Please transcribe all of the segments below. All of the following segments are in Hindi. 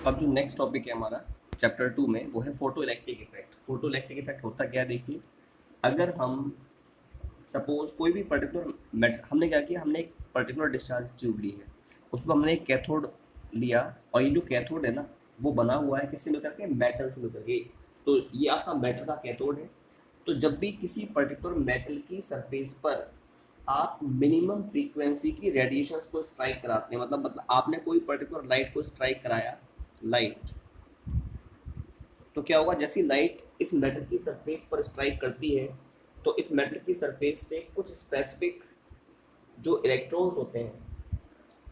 अब जो नेक्स्ट टॉपिक है हमारा चैप्टर 2 में वो है photo electric effect. Photo electric effect होता क्या है, देखिए। अगर हम सपोज कोई भी पर्टिकुलर मेट हमने क्या किया, हमने एक पर्टिकुलर डिस्चार्ज ट्यूब ली है, उसमें हमने एक कैथोड लिया, और ये जो कैथोड है ना वो बना हुआ है किससे मिलकर के, मेटल से मिलकर के। तो ये आपका मेटल का कैथोड है। तो जब भी किसी पर्टिकुलर मेटल की सरफेस पर आप मिनिमम फ्रीक्वेंसी की रेडिएशंस को स्ट्राइक कराते हैं, मतलब आपने कोई पर्टिकुलर लाइट को स्ट्राइक कराया, लाइट, तो क्या होगा, जैसी लाइट इस मेटल की सरफेस पर स्ट्राइक करती है तो इस मेटल की सरफेस से कुछ स्पेसिफिक जो इलेक्ट्रॉन्स होते हैं,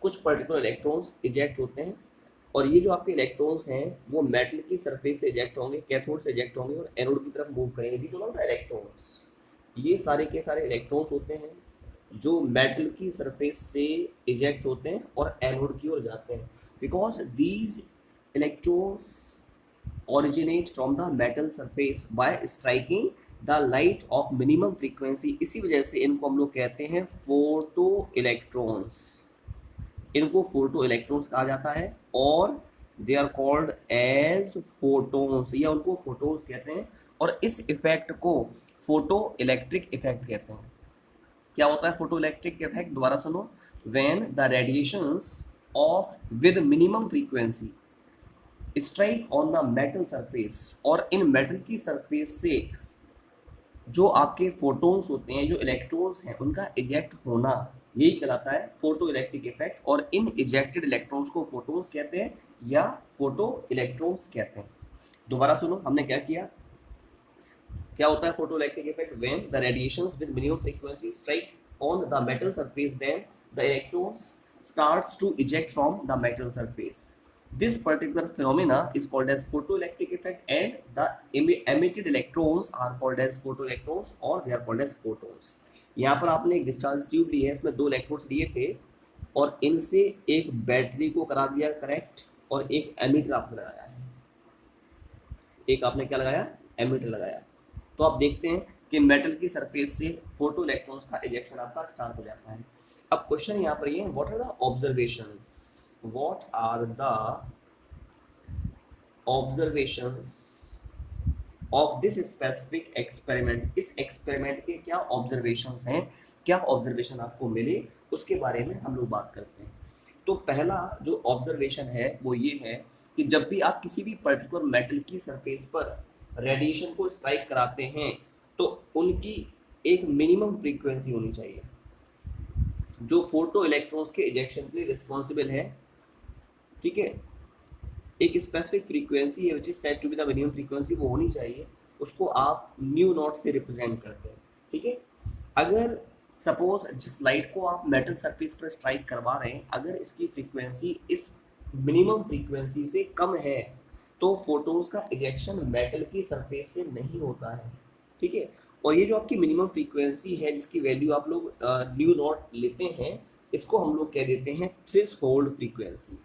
कुछ पर्टिकुलर इलेक्ट्रॉन्स इजेक्ट होते हैं। और ये जो आपके इलेक्ट्रॉन्स हैं वो मेटल की सरफेस से इजेक्ट होंगे, कैथोड से इजेक्ट होंगे और एनोड की तरफ मूव करेंगे। ये जो होता है इलेक्ट्रॉन्स, ये सारे के सारे इलेक्ट्रॉन्स होते हैं जो मेटल की सरफेस से इजेक्ट होते हैं और एनोड की ओर जाते हैं, because these electrons originate from the metal surface by striking the light of minimum frequency। इसी वजह से इनको हम लोग कहते हैं फोटो इलेक्ट्रॉन्स। इनको फोटो इलेक्ट्रॉन्स कहा जाता है और they are called as photons, या उनको फोटोन्स कहते हैं। और इस इफेक्ट को फोटो इलेक्ट्रिक इफेक्ट कहते हैं। क्या होता है फोटो इलेक्ट्रिक इफेक्ट, दोबारा सुनो। When the radiations of with minimum frequency strike on the metal surface, और इन मेटल की सरफेस से जो आपके फोटोन्स होते हैं, जो इलेक्ट्रॉन्स हैं, उनका इजेक्ट होना, यही कहलाता है फोटो इलेक्ट्रिक इफेक्ट। और इन इजेक्टेड इलेक्ट्रॉन्स को फोटोन्स कहते हैं या फोटो इलेक्ट्रॉन्स कहते हैं। दोबारा सुनो, हमने क्या किया, क्या होता है photo electric effect, when the radiations with minimum frequency strike on the metal surface, then the electrons starts to eject from the metal surface. This particular phenomena is called as photoelectric effect, and the emitted electrons are called as photoelectrons or they are called as photons। यहाँ पर आपने एक डिस्चार्ज ट्यूब ली है, इसमें 2 इलेक्ट्रोड्स लिए थे और इनसे एक बैटरी को करा दिया कनेक्ट और एक एमिटर आपने लगाया है। एक आपने क्या लगाया, एमिटर लगाया। तो आप देखते हैं कि मेटल की सरफेस से फोटो इलेक्ट्रॉन्स का इजेक्शन आपका स्टार्ट हो जाता है। अब क्वेश्चन यहाँ पर ये है, what are the observations, what are the observations of this specific experiment. इस एक्सपेरिमेंट के क्या ऑब्जर्वेशंस हैं, क्या ऑब्जर्वेशन आपको मिले, उसके बारे में हम लोग बात करते हैं। तो पहला जो ऑब्जर्वेशन है वो ये है कि जब भी आप किसी भी पर्टिकुलर मेटल की सरफेस पर रेडिएशन को स्ट्राइक कराते हैं तो उनकी एक मिनिमम फ्रीक्वेंसी होनी चाहिए जो फोटो इलेक्ट्रॉन्स के इजेक्शन के लिए रिस्पॉन्सिबल है। ठीक है, एक स्पेसिफिक फ्रीक्वेंसी है which is said to be the minimum frequency, वो होनी चाहिए। उसको आप न्यू नॉट से रिप्रेजेंट करते हैं। ठीक है, अगर सपोज जिस लाइट को आप मेटल सरफेस पर स्ट्राइक करवा रहे हैं, अगर इसकी फ्रीक्वेंसी इस मिनिमम फ्रीक्वेंसी से कम है तो फोटोन्स का इजेक्शन मेटल की सरफेस से नहीं होता है। ठीक है, और ये जो आपकी मिनिमम फ्रीक्वेंसी है जिसकी वैल्यू आप लोग न्यू नॉट लेते हैं, इसको हम लोग कह देते हैं threshold frequency.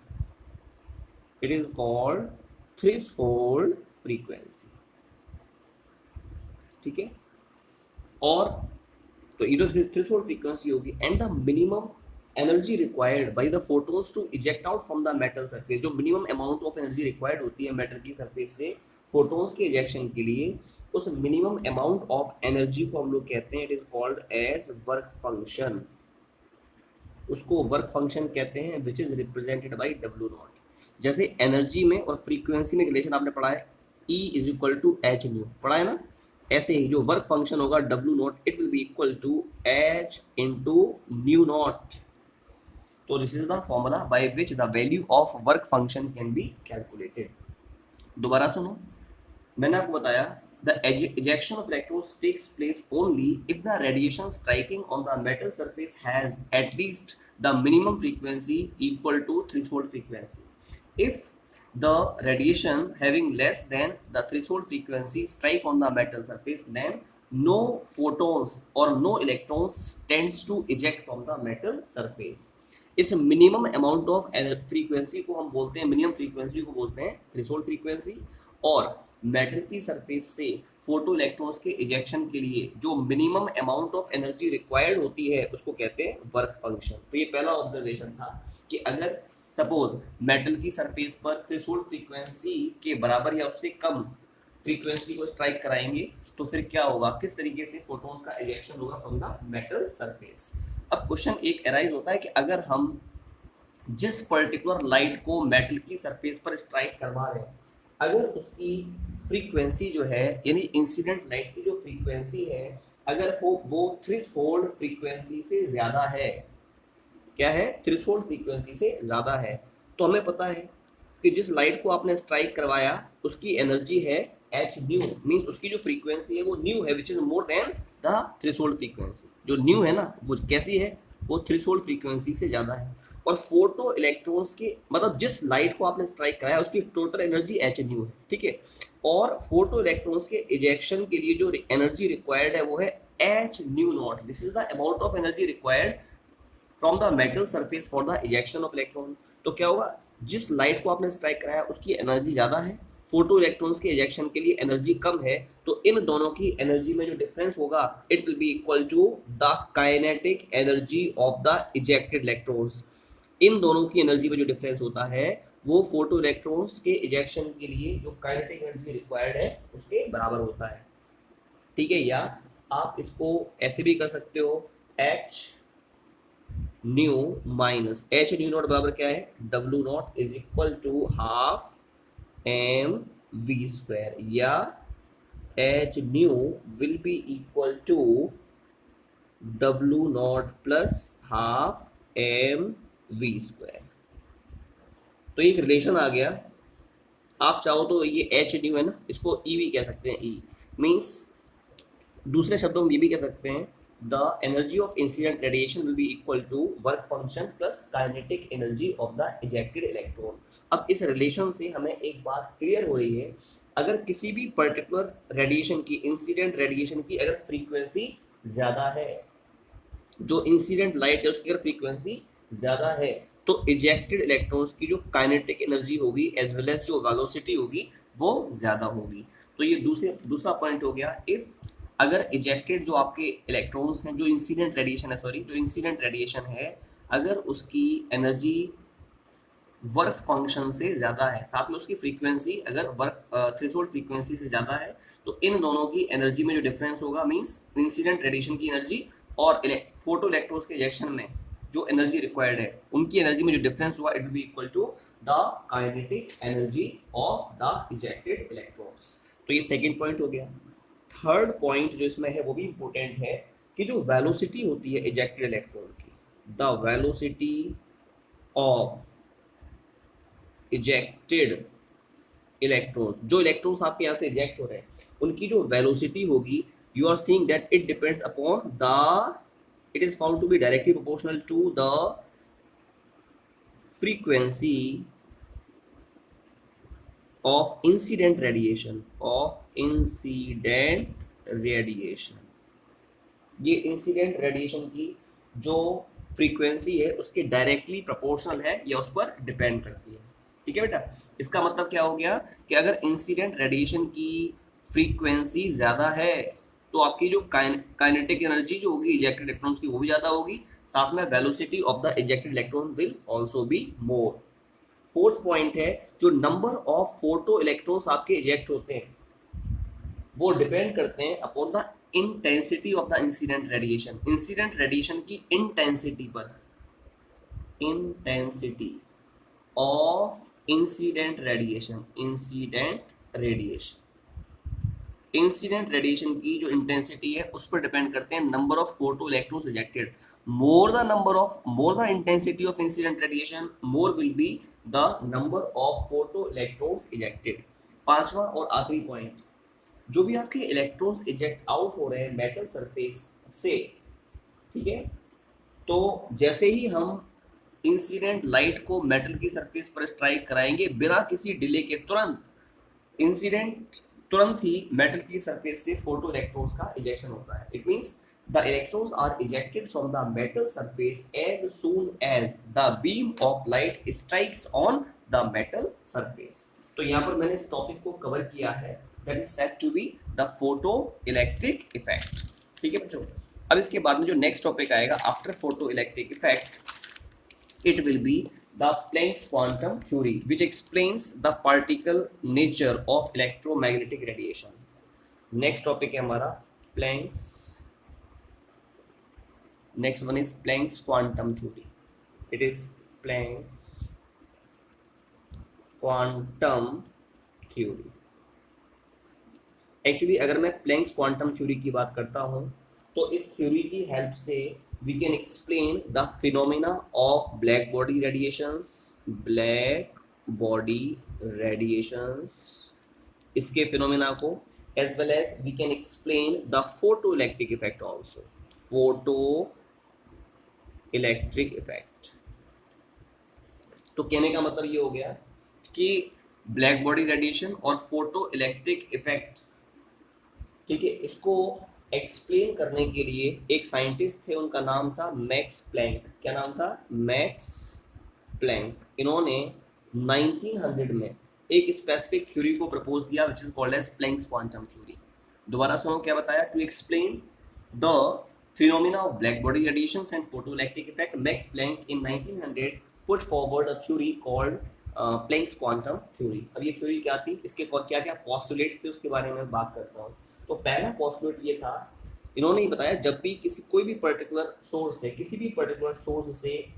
It is called threshold frequency. ठीक है, और तो ये जो थ्रेशोल्ड फ्रीक्वेंसी होगी, and the minimum energy required by the photons to eject out from the metal surface, जो minimum amount of energy required होती है मेटल की सरफेस से फोटोन्स के इजेक्शन के लिए, उस मिनिमम अमाउंट ऑफ एनर्जी को हम लोग कहते हैं, it is called as work function. उसको वर्क फंक्शन कहते हैं which is represented by W nought. जैसे एनर्जी में और फ्रीक्वेंसी में रिलेशन आपने पढ़ा है, E is equal to H nu, पढ़ा है ना। ऐसे ही जो वर्क फंक्शन होगा W nought, it will be equal to H into nu nought. तो this is the formula by which the value of work function can be calculated. दोबारा सुनो, मैंने आपको बताया the ejection of electrons takes place only if the radiation striking on the metal surface has at least the minimum frequency equal to threshold frequency. If the radiation having less than the threshold frequency strike on the metal surface, then no photons or no electrons tends to eject from the metal surface. इस मिनिमम अमाउंट ऑफ फ्रीक्वेंसी को हम बोलते हैं, मिनिमम फ्रीक्वेंसी को बोलते हैं थ्रेशोल्ड फ्रीक्वेंसी। और मेटल की सरफेस से फोटो इलेक्ट्रॉन्स के इजेक्शन के लिए जो minimum amount of energy required होती है उसको कहते हैं वर्क फंक्शन। तो ये पहला ऑब्जर्वेशन था कि अगर सपोज मेटल की सरफेस पर थ्रेशोल्ड फ्रीक्वेंसी के बराबर या उससे कम फ्रीक्वेंसी को स्ट्राइक कराएंगे तो फिर क्या होगा, किस तरीके से फोटॉन्स का इजेक्शन होगा फ्रॉम द मेटल सरफेस। अब क्वेश्चन एक अराइज होता है कि अगर हम जिस पर्टिकुलर लाइट को मेटल की सरफेस पर स्ट्राइक करवा रहे हैं, अगर उसकी फ्रीक्वेंसी जो है यानी इंसिडेंट लाइट की जो फ्रीक्वेंसी है अगर वो थ्रेशोल्ड फ्रीक्वेंसी से ज़्यादा है, क्या है, थ्रेशोल्ड फ्रीक्वेंसी से ज़्यादा है, तो हमें पता है कि जिस लाइट को आपने स्ट्राइक करवाया उसकी एनर्जी है एच न्यू, मीन्स उसकी जो फ्रीक्वेंसी है वो न्यू है which is more than the threshold frequency. जो न्यू है ना वो कैसी है, वो थ्रेशोल्ड फ्रीक्वेंसी से ज़्यादा है। और फोटो इलेक्ट्रॉन्स के मतलब जिस लाइट को आपने स्ट्राइक कराया उसकी टोटल एनर्जी एच न्यू है, ठीक है। और फोटो इलेक्ट्रॉन्स के इजेक्शन के लिए जो एनर्जी रिक्वायर्ड है वो है H nu not. This is the amount of energy required from the metal surface for the ejection of electron. तो क्या होगा, जिस लाइट को आपने स्ट्राइक कराया उसकी एनर्जी ज़्यादा है, फोटो इलेक्ट्रॉन्स के इजेक्शन के लिए एनर्जी कम है, तो इन दोनों की एनर्जी में जो डिफरेंस होगा it will be equal to the kinetic energy of the ejected electrons. इन दोनों की एनर्जी में जो डिफरेंस होता है वो फोटो इलेक्ट्रॉन्स के इजेक्शन के लिए जो काइनेटिक एनर्जी रिक्वायर्ड है उसके बराबर होता है, ठीक है। या आप इसको ऐसे भी कर सकते हो, H nu minus H nu naught बराबर क्या है, W naught is equal to half M V square, या H nu will be equal to W naught plus half M V square. तो एक रिलेशन आ गया। आप चाहो तो ये एच न्यू है ना, इसको ई भी कह सकते हैं, ई मीन्स दूसरे शब्दों में ये भी कह सकते हैं the energy of incident radiation will be equal to work function plus kinetic energy of the ejected electron. अब इस रिलेशन से हमें एक बात क्लियर हो रही है, अगर किसी भी पर्टिकुलर रेडिएशन की इंसिडेंट रेडिएशन की अगर फ्रीक्वेंसी ज़्यादा है, जो इंसिडेंट लाइट है उसकी अगर फ्रीक्वेंसी ज़्यादा है तो इजेक्टेड इलेक्ट्रॉन्स की जो काइनेटिक एनर्जी होगी एज वेल एज जो वेलोसिटी होगी वो ज़्यादा होगी। तो ये दूसरा पॉइंट हो गया। इफ़ अगर इजेक्टेड जो आपके इलेक्ट्रॉन्स हैं, जो इंसिडेंट रेडिएशन है, सॉरी जो इंसिडेंट रेडिएशन है, अगर उसकी एनर्जी वर्क फंक्शन से ज़्यादा है, साथ में उसकी फ्रीक्वेंसी अगर वर्क थ्रेशोल्ड फ्रीक्वेंसी से ज़्यादा है, तो इन दोनों की एनर्जी में जो डिफरेंस होगा मींस इंसिडेंट रेडिएशन की एनर्जी और फोटो इलेक्ट्रॉन्स के इजेक्शन में जो एनर्जी रिक्वायर्ड है उनकी एनर्जी में जो डिफरेंस हुआ it will be equal to the kinetic energy of the ejected electrons. तो ये सेकेंड पॉइंट हो गया। थर्ड पॉइंट जो इसमें है वो भी इंपॉर्टेंट है कि जो वेलोसिटी होती है इजेक्टेड इलेक्ट्रॉन की, the velocity of ejected electrons, जो इलेक्ट्रॉन्स आपके यहाँ से इजेक्ट हो रहे हैं उनकी जो वेलोसिटी होगी, you are seeing that it depends upon the, it is found to be directly proportional to the frequency of incident radiation, ये इंसिडेंट रेडिएशन की जो फ्रीक्वेंसी है उसके डायरेक्टली प्रोपोर्शनल है या उस पर डिपेंड करती है, ठीक है बेटा। इसका मतलब क्या हो गया कि अगर इंसिडेंट रेडिएशन की फ्रीक्वेंसी ज़्यादा है तो आपकी जो काइनेटिक एनर्जी जो होगी इजेक्टेड इलेक्ट्रॉन्स की वो भी ज़्यादा होगी, साथ में velocity of the ejected electron will also be more. Fourth point है जो नंबर ऑफ फोटो इलेक्ट्रॉन्स आपके इजेक्ट होते हैं वो डिपेंड करते हैं upon the intensity of the incident radiation. Incident radiation की इंटेंसिटी पर, intensity of incident radiation, incident radiation की जो इंटेंसिटी है उस पर डिपेंड करते हैं number of photo electrons ejected. More the intensity of incident radiation more will be the number of photo electrons ejected. पांचवा और आखिरी पॉइंट, जो भी आपके इलेक्ट्रॉन्स इजेक्ट आउट हो रहे हैं मेटल सरफेस से, ठीक है, तो जैसे ही हम इंसिडेंट लाइट को मेटल की सरफेस पर स्ट्राइक कराएंगे बिना किसी डिले के तुरंत ही मेटल की सरफेस से फोटो इलेक्ट्रॉन्स का इजेक्शन होता है। It means the electrons are ejected from the metal surface as soon as the beam of light strikes on the metal surface. तो यहाँ पर मैंने इस टॉपिक को कवर किया है, that is said to be the photo electric effect, ठीक है बच्चों। अब इसके बाद में जो नेक्स्ट टॉपिक आएगा after photo electric effect, it will be the Planck's quantum theory which explains the particle nature of electromagnetic radiation. Next topic है हमारा Planck's, next one is Planck's quantum theory. It is Planck's quantum theory. Actually अगर मैं प्लैंक्स क्वांटम थ्योरी की बात करता हूं तो इस थ्योरी की हेल्प से we can explain the phenomena of black body radiations, black body radiations, इसके फिनोमेना को, as well as we can explain the photoelectric effect also. Photoelectric effect. तो कहने का मतलब ये हो गया कि ब्लैक बॉडी रेडिएशन और फोटो इलेक्ट्रिक इफेक्ट, ठीक है, इसको एक्सप्लेन करने के लिए एक साइंटिस्ट थे, उनका नाम था मैक्स प्लैंक. क्या नाम था? Max Planck. इन्होंने 1900 में एक स्पेसिफिक थ्योरी को प्रपोज किया which is called as Planck's quantum theory. दोबारा सुनो क्या बताया. To explain the phenomena of black body radiations and photoelectric effect, Max Planck in 1900 put forward a theory called Planck's quantum theory. अब ये थ्योरी क्या थी, इसके क्या क्या पॉस्टुलेट्स थे, उसके बारे में बात करता हूँ. तो पहला पॉस्टुलेट ये था, इन्होंने बताया जब भी कोई भी पर्टिकुलर सोर्स से, किसी भी पर्टिकुलर सोर्स से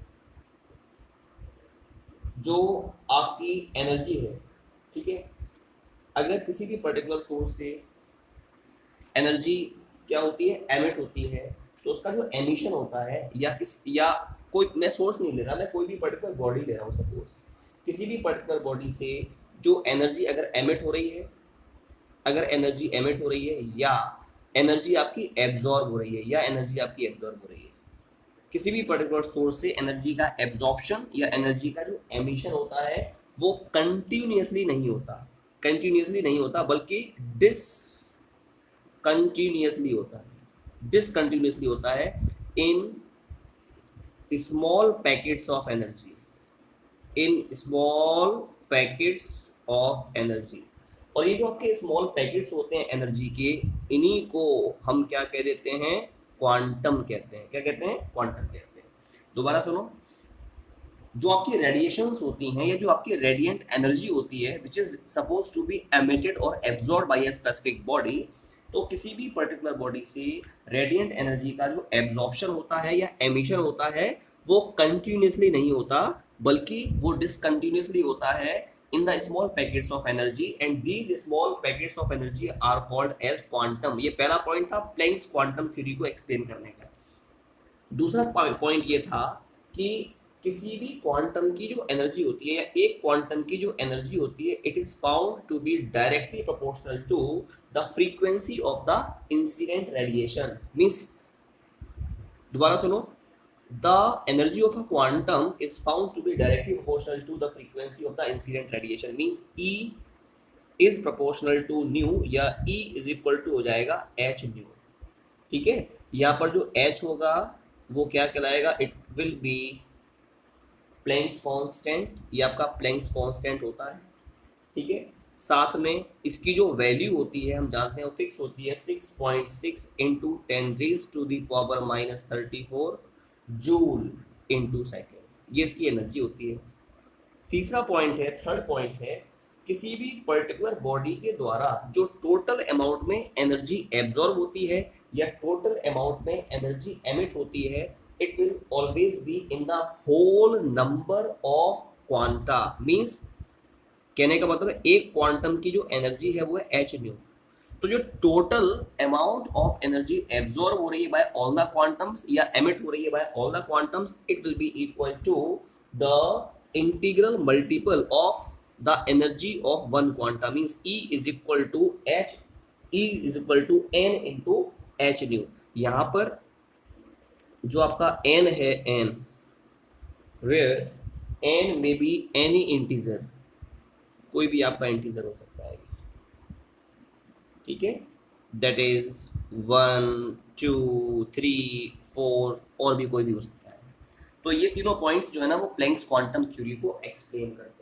जो आपकी एनर्जी है, ठीक है, अगर किसी भी पर्टिकुलर सोर्स से एनर्जी क्या होती है, एमिट होती है, तो उसका जो एमिशन होता है या कोई, मैं सोर्स नहीं ले रहा, मैं कोई भी पर्टिकुलर बॉडी ले रहा हूँ, सपोज किसी भी पर्टिकुलर बॉडी से जो एनर्जी अगर एमिट हो रही है, या एनर्जी आपकी एब्जॉर्ब हो रही है, किसी भी पर्टिकुलर सोर्स से एनर्जी का एब्जॉर्प्शन या एनर्जी का जो एमिशन होता है वो कंटिन्यूअसली नहीं होता, बल्कि डिसकंटिन्यूअसली होता है in small packets of energy. और ये जो आपके स्मॉल पैकेट्स होते हैं एनर्जी के, इन्हीं को हम क्या कह देते हैं, क्वांटम कहते हैं. क्या कहते हैं? क्वांटम कहते हैं. दोबारा सुनो, जो आपकी रेडिएशंस होती हैं या जो आपकी रेडिएंट एनर्जी होती है which is suppose to be emitted और absorb by a specific body, तो किसी भी पर्टिकुलर बॉडी से रेडिएंट एनर्जी का जो एब्जॉर्प्शन होता है या एमिशन होता है वो कंटिन्यूअसली नहीं होता, बल्कि वो डिसकंटिन्यूअसली होता है in the small packets of energy, and these small packets of energy are called as quantum. ये पहला पॉइंट था प्लैंक्स क्वांटम थ्योरी को एक्सप्लेन करने का. दूसरा पॉइंट ये था कि किसी भी क्वांटम की जो एनर्जी होती है या एक क्वांटम की जो एनर्जी होती है, it is found to be directly proportional to the frequency of the incident radiation. Means, दोबारा सुनो, the energy of a quantum is found to be directly proportional to the frequency of the incident radiation. Means E is proportional to nu, या E is equal to हो जाएगा h nu. ठीक है, यहाँ पर जो h होगा वो क्या कहलाएगा, it will be Planck's constant. ये आपका Planck's constant होता है. ठीक है, साथ में इसकी जो वैल्यू होती है हम जानते हैं वो फिक्स होती है 6.6 इंटू 10⁻⁻34 जूल इनटू सेकेंड. ये इसकी एनर्जी होती है. तीसरा पॉइंट है, थर्ड पॉइंट है, किसी भी पर्टिकुलर बॉडी के द्वारा जो टोटल अमाउंट में एनर्जी एब्जॉर्ब होती है या टोटल अमाउंट में एनर्जी एमिट होती है, it will always be in the whole number of quanta. Means कहने का मतलब है एक क्वांटम की जो एनर्जी है वो है एच न्यू. तो जो total amount of energy absorb हो रही है बाय ऑल द क्वांटम्स या एमिट हो रही है by all the quantums, it will be equal to the integral multiple of the energy of one quanta. Means E is equal to n into h nu. यहाँ पर जो आपका n है, n where n may be any integer, कोई भी आपका इंटीजर हो सकता है. ठीक है, दैट इज 1 2 3 4 और भी कोई भी हो सकता है. तो ये तीनों पॉइंट्स जो है ना वो प्लैंक्स क्वांटम थ्योरी को एक्सप्लेन करते हैं.